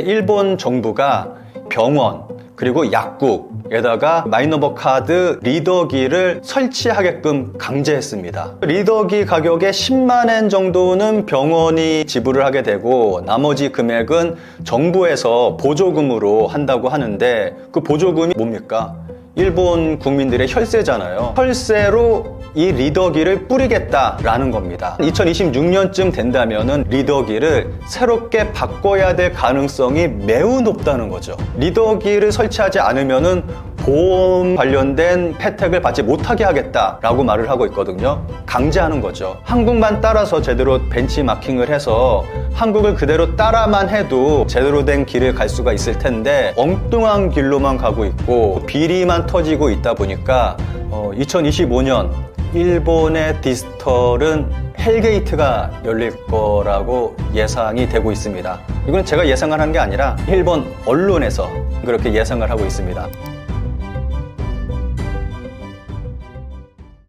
일본 정부가 병원 그리고 약국에다가 마이너버 카드 리더기를 설치하게끔 강제했습니다. 리더기 가격의 10만엔 정도는 병원이 지불을 하게 되고 나머지 금액은 정부에서 보조금으로 한다고 하는데 그 보조금이 뭡니까? 일본 국민들의 혈세잖아요. 혈세로 이 리더기를 뿌리겠다라는 겁니다. 2026년쯤 된다면은 리더기를 새롭게 바꿔야 될 가능성이 매우 높다는 거죠. 리더기를 설치하지 않으면은 보험 관련된 혜택을 받지 못하게 하겠다라고 말을 하고 있거든요. 강제하는 거죠. 한국만 따라서 제대로 벤치마킹을 해서 한국을 그대로 따라만 해도 제대로 된 길을 갈 수가 있을 텐데 엉뚱한 길로만 가고 있고 비리만 터지고 있다 보니까 2025년 일본의 디지털은 헬게이트가 열릴 거라고 예상이 되고 있습니다. 이건 제가 예상을 한 게 아니라 일본 언론에서 그렇게 예상을 하고 있습니다.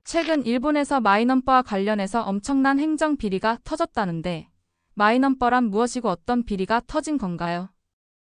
최근 일본에서 마이넘버와 관련해서 엄청난 행정 비리가 터졌다는데 마이넘버란 무엇이고 어떤 비리가 터진 건가요?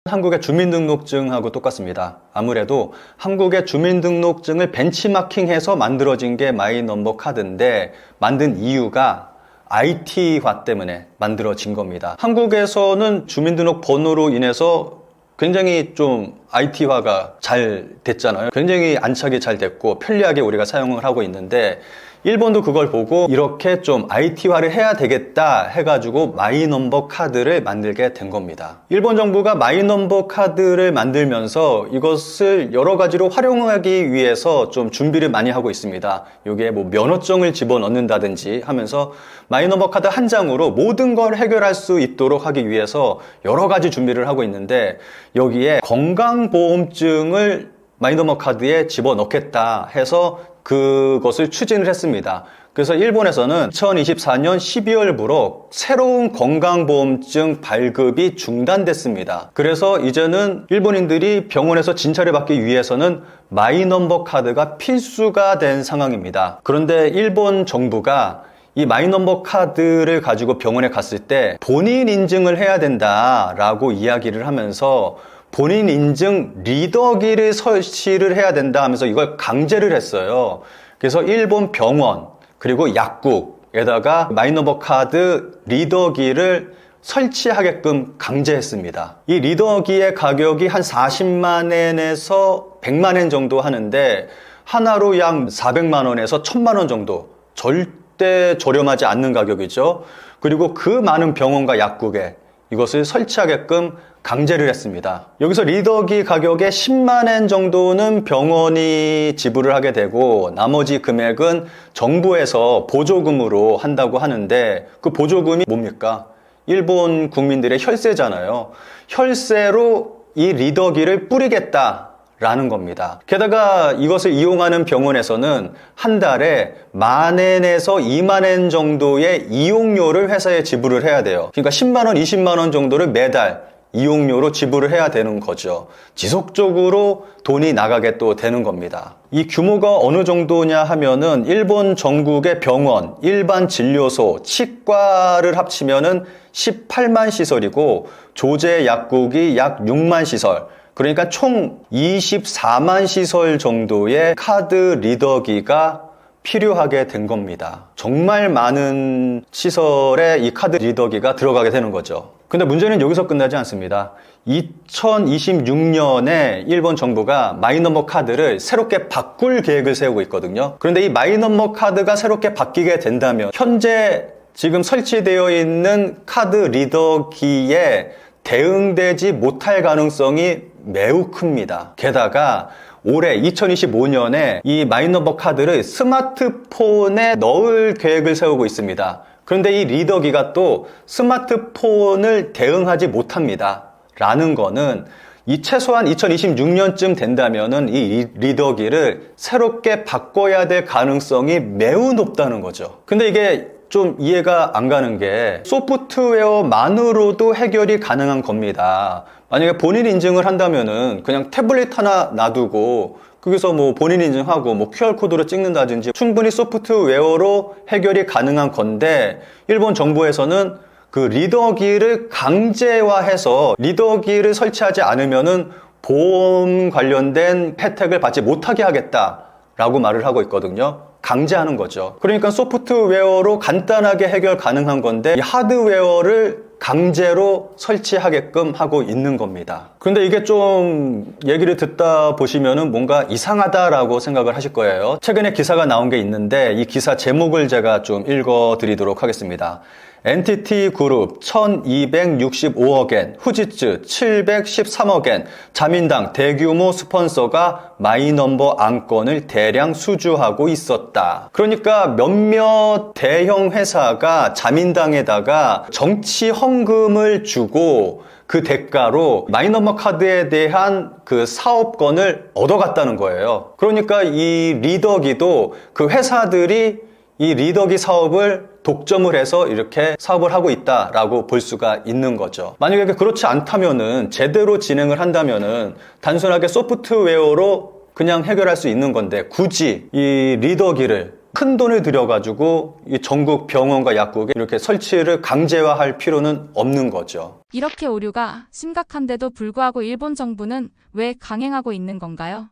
한국의 주민등록증하고 똑같습니다. 아무래도 한국의 주민등록증을 벤치마킹해서 만들어진 게 마이넘버 카드인데 만든 이유가 IT화 때문에 만들어진 겁니다. 한국에서는 주민등록 번호로 인해서 굉장히 좀 IT화가 잘 됐잖아요. 굉장히 안착이 잘 됐고 편리하게 우리가 사용을 하고 있는데 일본도 그걸 보고 이렇게 좀 IT화를 해야 되겠다 해가지고 마이넘버 카드를 만들게 된 겁니다. 일본 정부가 마이넘버 카드를 만들면서 이것을 여러 가지로 활용하기 위해서 좀 준비를 많이 하고 있습니다. 여기에 뭐 면허증을 집어넣는다든지 하면서 마이넘버 카드 한 장으로 모든 걸 해결할 수 있도록 하기 위해서 여러 가지 준비를 하고 있는데 여기에 건강보험증을 마이너버 카드에 집어넣겠다 해서 그것을 추진을 했습니다. 그래서 일본에서는 2024년 12월부로 새로운 건강보험증 발급이 중단됐습니다. 그래서 이제는 일본인들이 병원에서 진찰을 받기 위해서는 마이넘버 카드가 필수가 된 상황입니다. 그런데 일본 정부가 이 마이넘버 카드를 가지고 병원에 갔을 때 본인 인증을 해야 된다라고 이야기를 하면서 본인 인증 리더기를 설치를 해야 된다 하면서 이걸 강제를 했어요. 그래서 일본 병원 그리고 약국에다가 마이너버 카드 리더기를 설치하게끔 강제했습니다. 이 리더기의 가격이 한 40만엔에서 100만엔 정도 하는데 하나로 약 400만원에서 1000만원 정도 절대 저렴하지 않는 가격이죠. 그리고 그 많은 병원과 약국에 이것을 설치하게끔 강제를 했습니다. 여기서 리더기 가격의 10만엔 정도는 병원이 지불을 하게 되고 나머지 금액은 정부에서 보조금으로 한다고 하는데 그 보조금이 뭡니까? 일본 국민들의 혈세잖아요. 혈세로 이 리더기를 뿌리겠다 라는 겁니다. 게다가 이것을 이용하는 병원에서는 한 달에 10,000엔에서 20,000엔 정도의 이용료를 회사에 지불을 해야 돼요. 그러니까 10만원, 20만원 정도를 매달 이용료로 지불을 해야 되는 거죠. 지속적으로 돈이 나가게 또 되는 겁니다. 이 규모가 어느 정도냐 하면은 일본 전국의 병원, 일반 진료소, 치과를 합치면은 18만 시설이고 조제 약국이 약 6만 시설, 그러니까 총 24만 시설 정도의 카드 리더기가 필요하게 된 겁니다. 정말 많은 시설에 이 카드 리더기가 들어가게 되는 거죠. 근데 문제는 여기서 끝나지 않습니다. 2026년에 일본 정부가 마이넘버 카드를 새롭게 바꿀 계획을 세우고 있거든요. 그런데 이 마이넘버 카드가 새롭게 바뀌게 된다면 현재 지금 설치되어 있는 카드 리더기에 대응되지 못할 가능성이 매우 큽니다. 게다가 올해 2025년에 이 마이너버 카드를 스마트폰에 넣을 계획을 세우고 있습니다. 그런데 이 리더기가 또 스마트폰을 대응하지 못합니다. 라는 거는 이 최소한 2026년쯤 된다면은 이 리더기를 새롭게 바꿔야 될 가능성이 매우 높다는 거죠. 근데 이게 좀 이해가 안 가는 게 소프트웨어만으로도 해결이 가능한 겁니다. 만약에 본인 인증을 한다면은 그냥 태블릿 하나 놔두고 거기서 뭐 본인 인증하고 뭐 QR코드로 찍는다든지 충분히 소프트웨어로 해결이 가능한 건데 일본 정부에서는 그 리더기를 강제화해서 리더기를 설치하지 않으면은 보험 관련된 혜택을 받지 못하게 하겠다라고 말을 하고 있거든요. 강제하는 거죠. 그러니까 소프트웨어로 간단하게 해결 가능한 건데 이 하드웨어를 강제로 설치하게끔 하고 있는 겁니다. 그런데 이게 좀 얘기를 듣다 보시면은 뭔가 이상하다라고 생각을 하실 거예요. 최근에 기사가 나온 게 있는데 이 기사 제목을 제가 좀 읽어 드리도록 하겠습니다. NTT 그룹 1265억엔, 후지츠 713억엔, 자민당 대규모 스폰서가 마이넘버 안건을 대량 수주하고 있었다. 그러니까 몇몇 대형 회사가 자민당에다가 정치 헌금을 주고 그 대가로 마이넘버 카드에 대한 그 사업권을 얻어갔다는 거예요. 그러니까 이 리더기도 그 회사들이 이 리더기 사업을 독점을 해서 이렇게 사업을 하고 있다라고 볼 수가 있는 거죠. 만약에 그렇지 않다면은 제대로 진행을 한다면은 단순하게 소프트웨어로 그냥 해결할 수 있는 건데 굳이 이 리더기를 큰 돈을 들여가지고 이 전국 병원과 약국에 이렇게 설치를 강제화할 필요는 없는 거죠. 이렇게 오류가 심각한데도 불구하고 일본 정부는 왜 강행하고 있는 건가요?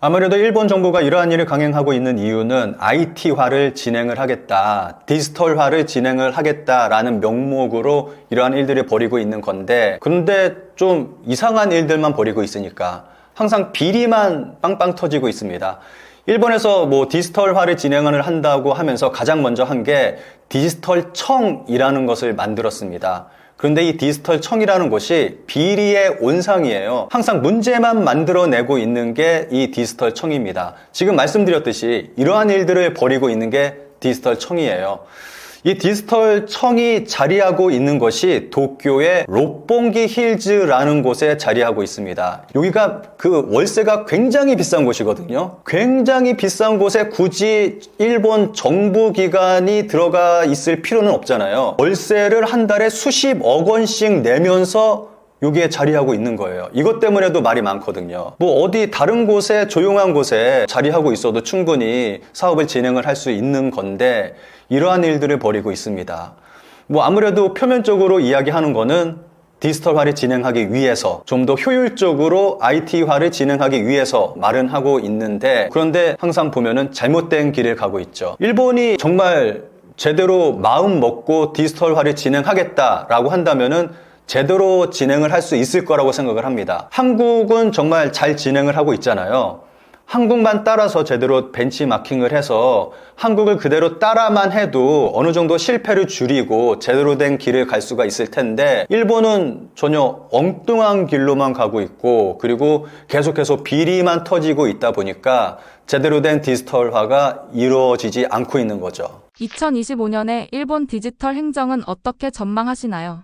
아무래도 일본 정부가 이러한 일을 강행하고 있는 이유는 IT화를 진행을 하겠다, 디지털화를 진행을 하겠다라는 명목으로 이러한 일들을 벌이고 있는 건데, 그런데 좀 이상한 일들만 벌이고 있으니까 항상 비리만 빵빵 터지고 있습니다. 일본에서 뭐 디지털화를 진행을 한다고 하면서 가장 먼저 한 게 디지털청이라는 것을 만들었습니다. 그런데 이 디지털청이라는 곳이 비리의 온상이에요. 항상 문제만 만들어내고 있는 게 이 디지털청입니다. 지금 말씀드렸듯이 이러한 일들을 벌이고 있는 게 디지털청이에요. 이 디지털청이 자리하고 있는 것이 도쿄의 롭봉기 힐즈라는 곳에 자리하고 있습니다. 여기가 그 월세가 굉장히 비싼 곳이거든요. 굉장히 비싼 곳에 굳이 일본 정부 기관이 들어가 있을 필요는 없잖아요. 월세를 한 달에 수십억 원씩 내면서 여기에 자리하고 있는 거예요. 이것 때문에도 말이 많거든요. 뭐 어디 다른 곳에 조용한 곳에 자리하고 있어도 충분히 사업을 진행을 할 수 있는 건데 이러한 일들을 벌이고 있습니다. 뭐 아무래도 표면적으로 이야기하는 거는 디지털화를 진행하기 위해서 좀 더 효율적으로 IT화를 진행하기 위해서 말은 하고 있는데 그런데 항상 보면은 잘못된 길을 가고 있죠. 일본이 정말 제대로 마음 먹고 디지털화를 진행하겠다라고 한다면은 제대로 진행을 할 수 있을 거라고 생각을 합니다. 한국은 정말 잘 진행을 하고 있잖아요. 한국만 따라서 제대로 벤치마킹을 해서 한국을 그대로 따라만 해도 어느 정도 실패를 줄이고 제대로 된 길을 갈 수가 있을 텐데 일본은 전혀 엉뚱한 길로만 가고 있고 그리고 계속해서 비리만 터지고 있다 보니까 제대로 된 디지털화가 이루어지지 않고 있는 거죠. 2025년에 일본 디지털 행정은 어떻게 전망하시나요?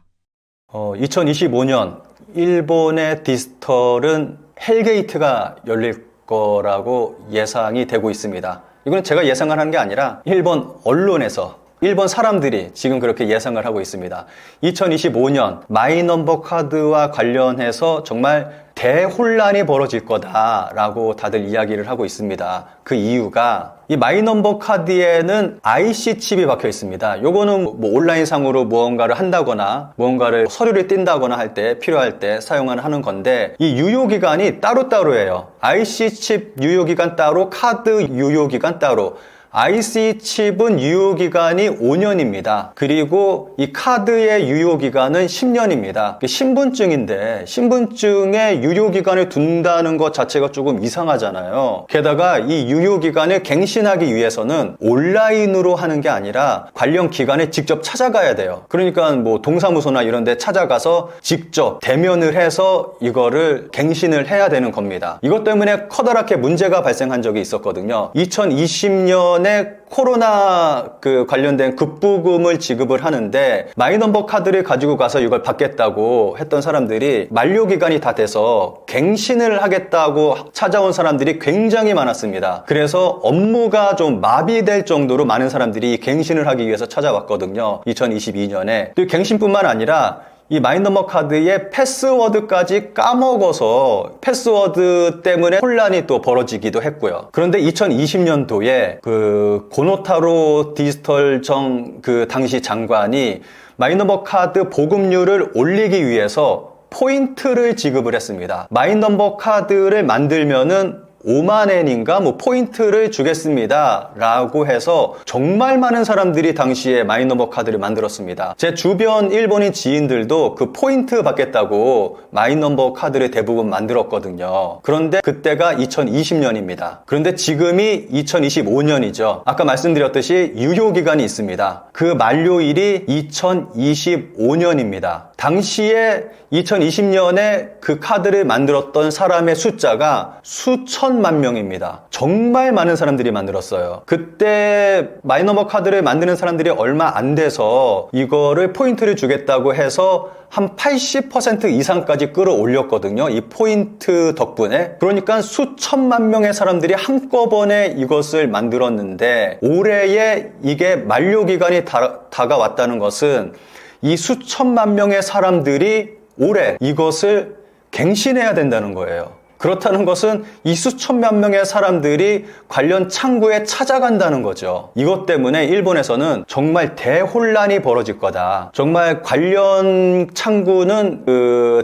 2025년 일본의 디지털은 헬게이트가 열릴 거라고 예상이 되고 있습니다. 이건 제가 예상을 하는 게 아니라 일본 언론에서 일본 사람들이 지금 그렇게 예상을 하고 있습니다. 2025년 마이넘버 카드와 관련해서 정말 대혼란이 벌어질 거다라고 다들 이야기를 하고 있습니다. 그 이유가 이 마이넘버 카드에는 IC 칩이 박혀 있습니다. 요거는 뭐 온라인상으로 무언가를 한다거나 무언가를 서류를 띈다거나 할 때 필요할 때 사용을 하는 건데 이 유효기간이 따로따로예요. IC 칩 유효기간 따로, 카드 유효기간 따로. IC 칩은 유효기간이 5년입니다. 그리고 이 카드의 유효기간은 10년입니다. 신분증인데 신분증에 유효기간을 둔다는 것 자체가 조금 이상하잖아요. 게다가 이 유효기간을 갱신하기 위해서는 온라인으로 하는 게 아니라 관련 기관에 직접 찾아가야 돼요. 그러니까 뭐 동사무소나 이런 데 찾아가서 직접 대면을 해서 이거를 갱신을 해야 되는 겁니다. 이것 때문에 커다랗게 문제가 발생한 적이 있었거든요. 2020년에 코로나 관련된 급부금을 지급을 하는데 마이넘버 카드를 가지고 가서 이걸 받겠다고 했던 사람들이 만료기간이 다 돼서 갱신을 하겠다고 찾아온 사람들이 굉장히 많았습니다. 그래서 업무가 좀 마비될 정도로 많은 사람들이 갱신을 하기 위해서 찾아왔거든요. 2022년에. 또 갱신뿐만 아니라 이 마이넘버 카드의 패스워드까지 까먹어서 패스워드 때문에 혼란이 또 벌어지기도 했고요. 그런데 2020년도에 그 고노타로 디지털청 그 당시 장관이 마이너버 카드 보급률을 올리기 위해서 포인트를 지급을 했습니다. 마이너버 카드를 만들면은 5만엔인가 뭐 포인트를 주겠습니다 라고 해서 정말 많은 사람들이 당시에 마이너버 카드를 만들었습니다. 제 주변 일본인 지인들도 그 포인트 받겠다고 마이너버 카드를 대부분 만들었거든요. 그런데 그때가 2020년입니다. 그런데 지금이 2025년이죠. 아까 말씀드렸듯이 유효기간이 있습니다. 그 만료일이 2025년입니다. 당시에 2020년에 그 카드를 만들었던 사람의 숫자가 수천만 명입니다. 정말 많은 사람들이 만들었어요. 그때 마이너버 카드를 만드는 사람들이 얼마 안 돼서 이거를 포인트를 주겠다고 해서 한 80% 이상까지 끌어올렸거든요. 이 포인트 덕분에. 그러니까 수천만 명의 사람들이 한꺼번에 이것을 만들었는데 올해에 이게 만료기간이 다가왔다는 것은 이 수천만 명의 사람들이 올해 이것을 갱신해야 된다는 거예요. 그렇다는 것은 이 수천만 명의 사람들이 관련 창구에 찾아간다는 거죠. 이것 때문에 일본에서는 정말 대혼란이 벌어질 거다. 정말 관련 창구는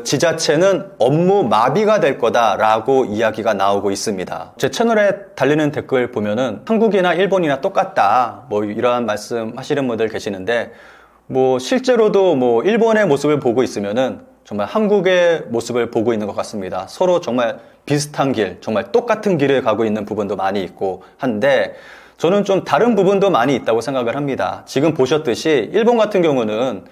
지자체는 업무 마비가 될 거다라고 이야기가 나오고 있습니다. 제 채널에 달리는 댓글 보면은 한국이나 일본이나 똑같다. 뭐 이러한 말씀 하시는 분들 계시는데 뭐 실제로도 뭐 일본의 모습을 보고 있으면은 정말 한국의 모습을 보고 있는 것 같습니다. 서로 정말 비슷한 길, 정말 똑같은 길을 가고 있는 부분도 많이 있고 한데 저는 좀 다른 부분도 많이 있다고 생각을 합니다. 지금 보셨듯이 일본 같은 경우는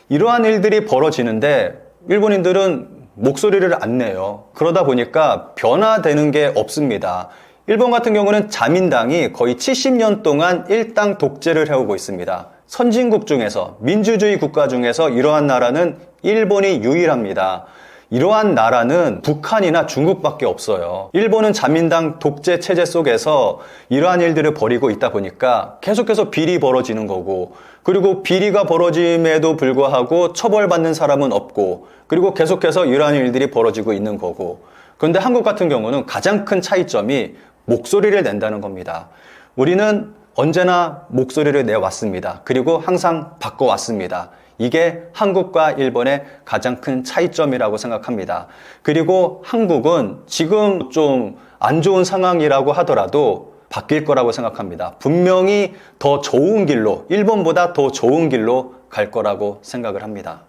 이러한 일들이 벌어지는데 일본인들은 목소리를 안 내요. 그러다 보니까 변화되는 게 없습니다. 일본 같은 경우는 자민당이 거의 70년 동안 일당 독재를 해오고 있습니다. 선진국 중에서, 민주주의 국가 중에서 이러한 나라는 일본이 유일합니다. 이러한 나라는 북한이나 중국밖에 없어요. 일본은 자민당 독재 체제 속에서 이러한 일들을 벌이고 있다 보니까 계속해서 비리 벌어지는 거고, 그리고 비리가 벌어짐에도 불구하고 처벌받는 사람은 없고, 그리고 계속해서 이러한 일들이 벌어지고 있는 거고. 그런데 한국 같은 경우는 가장 큰 차이점이 목소리를 낸다는 겁니다. 우리는 언제나 목소리를 내왔습니다. 그리고 항상 바꿔왔습니다. 이게 한국과 일본의 가장 큰 차이점이라고 생각합니다. 그리고 한국은 지금 좀 안 좋은 상황이라고 하더라도 바뀔 거라고 생각합니다. 분명히 더 좋은 길로, 일본보다 더 좋은 길로 갈 거라고 생각을 합니다.